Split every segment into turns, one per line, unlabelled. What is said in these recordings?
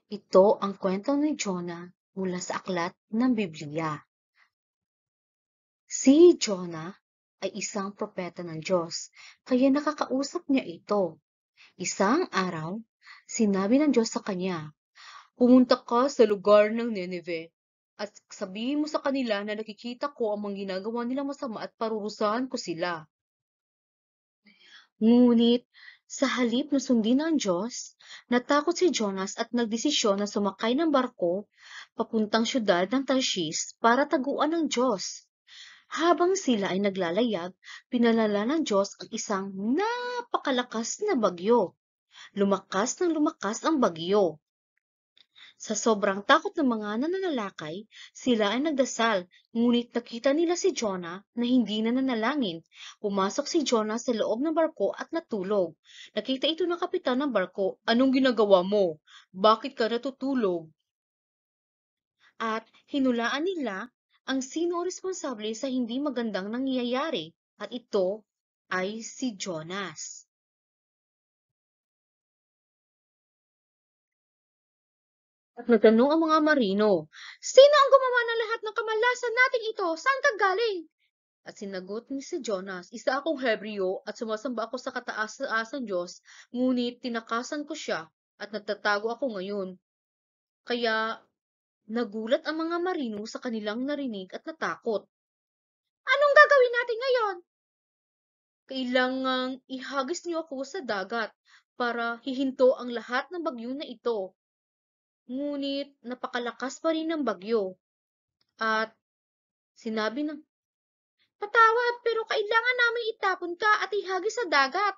Ito ang kwento ni Jonah mula sa aklat ng Biblia. Si Jonah ay isang propeta ng Diyos, kaya nakakausap niya ito. Isang araw, sinabi ng Diyos sa kanya, "Pumunta ka sa lugar ng Nineveh at sabihin mo sa kanila na nakikita ko ang mga ginagawa nilang masama at parurusahan ko sila." Ngunit sa halip na sundin ng Diyos, natakot si Jonas at nagdesisyon na sumakay ng barko papuntang siyudad ng Tarshish para taguan ng Diyos. Habang sila ay naglalayag, pinalala ng Diyos ang isang napakalakas na bagyo. Lumakas ng lumakas ang bagyo. Sa sobrang takot ng mga nananalakay, sila ay nagdasal, ngunit nakita nila si Jonah na hindi nananalangin. Pumasok si Jonah sa loob ng barko at natulog. Nakita ito ng kapitan ng barko, "Anong ginagawa mo? Bakit ka natutulog?" At hinulaan nila ang sino ang responsable sa hindi magandang nangyayari, at ito ay si Jonas. At nagtanong ang mga marino, "Sino ang gumawa ng lahat ng kamalasan nating ito? Saan ka galing?" At sinagot ni si Jonas, "Isa akong Hebreo at sumasamba ako sa kataas-taasang Diyos, ngunit tinakasan ko siya at nagtatago ako ngayon." Kaya nagulat ang mga marino sa kanilang narinig at natakot. "Anong gagawin natin ngayon?" "Kailangang ihagis niyo ako sa dagat para hihinto ang lahat ng bagyo na ito." Ngunit napakalakas pa rin ng bagyo at sinabi ng, "Patawad, pero kailangan namin itapon ka at ihagis sa dagat."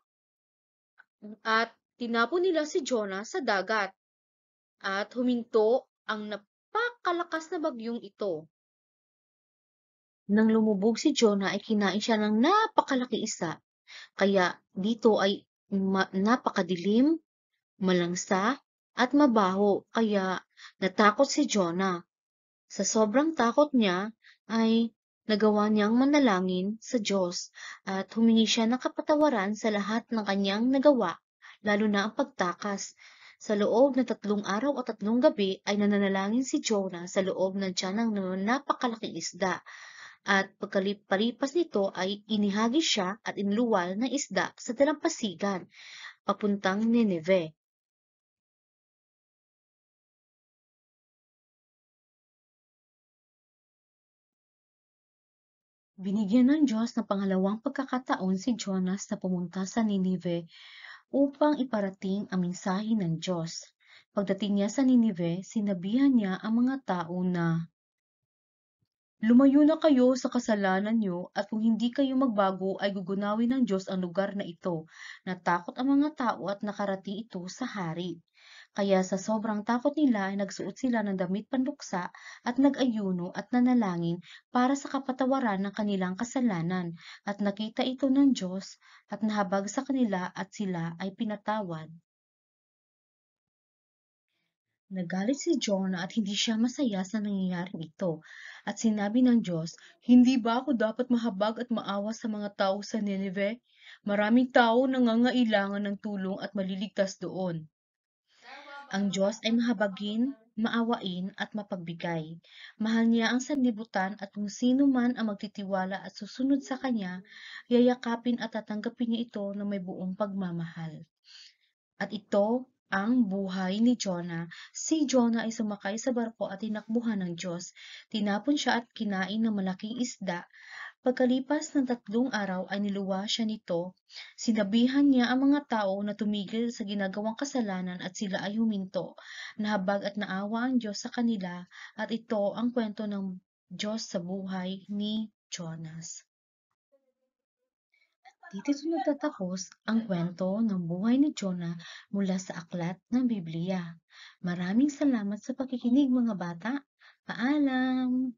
At tinapon nila si Jonah sa dagat at huminto ang napakalakas na bagyong ito. Nang lumubog si Jonah ay kinain siya ng napakalaking isda. Kaya dito ay napakadilim, malangsa, at mabaho. Kaya natakot si Jonah. Sa sobrang takot niya ay nagawa niyang manalangin sa Diyos at humingi siya ng kapatawaran sa lahat ng kanyang nagawa, lalo na ang pagtakas. Sa loob ng 3 araw at 3 gabi ay nananalangin si Jonah sa loob ng tiyan ng napakalaking isda. At pagkalipas nito ay inihagis siya at inluwal ng isda sa dalampasigan papuntang Nineveh. Binigyan ng Diyos ng pangalawang pagkakataon si Jonas na pumunta sa Nineveh upang iparating ang mensahe ng Diyos. Pagdating niya sa Nineveh, sinabihan niya ang mga tao na, "Lumayo na kayo sa kasalanan niyo at kung hindi kayo magbago ay gugunawin ng Diyos ang lugar na ito." Natakot ang mga tao at nakarating ito sa hari. Kaya sa sobrang takot nila ay nagsuot sila ng damit panluksa at nag-ayuno at nanalangin para sa kapatawaran ng kanilang kasalanan. At nakita ito ng Diyos at nahabag sa kanila at sila ay pinatawad. Nagalit si Jonah at hindi siya masaya sa nangyayaring ito. At sinabi ng Diyos, "Hindi ba ako dapat mahabag at maawa sa mga tao sa Nineveh? Maraming tao nangangailangan ng tulong at maliligtas doon." Ang Diyos ay mahabagin, maawain at mapagbigay. Mahal niya ang sanlibutan at kung sino man ang magtitiwala at susunod sa Kanya, yayakapin at tatanggapin niya ito na may buong pagmamahal. At ito ang buhay ni Jonah. Si Jonah ay sumakay sa barko at tinakbuhan ng Diyos. Tinapon siya at kinain ng malaking isda. Pagkalipas ng 3 araw ay niluwa siya nito. Sinabihan niya ang mga tao na tumigil sa ginagawang kasalanan at sila ay huminto. Nahabag at naawa ang Diyos sa kanila at ito ang kwento ng Diyos sa buhay ni Jonas. Dito nagtatapos ang kwento ng buhay ni Jonah mula sa aklat ng Biblia. Maraming salamat sa pakikinig mga bata. Paalam!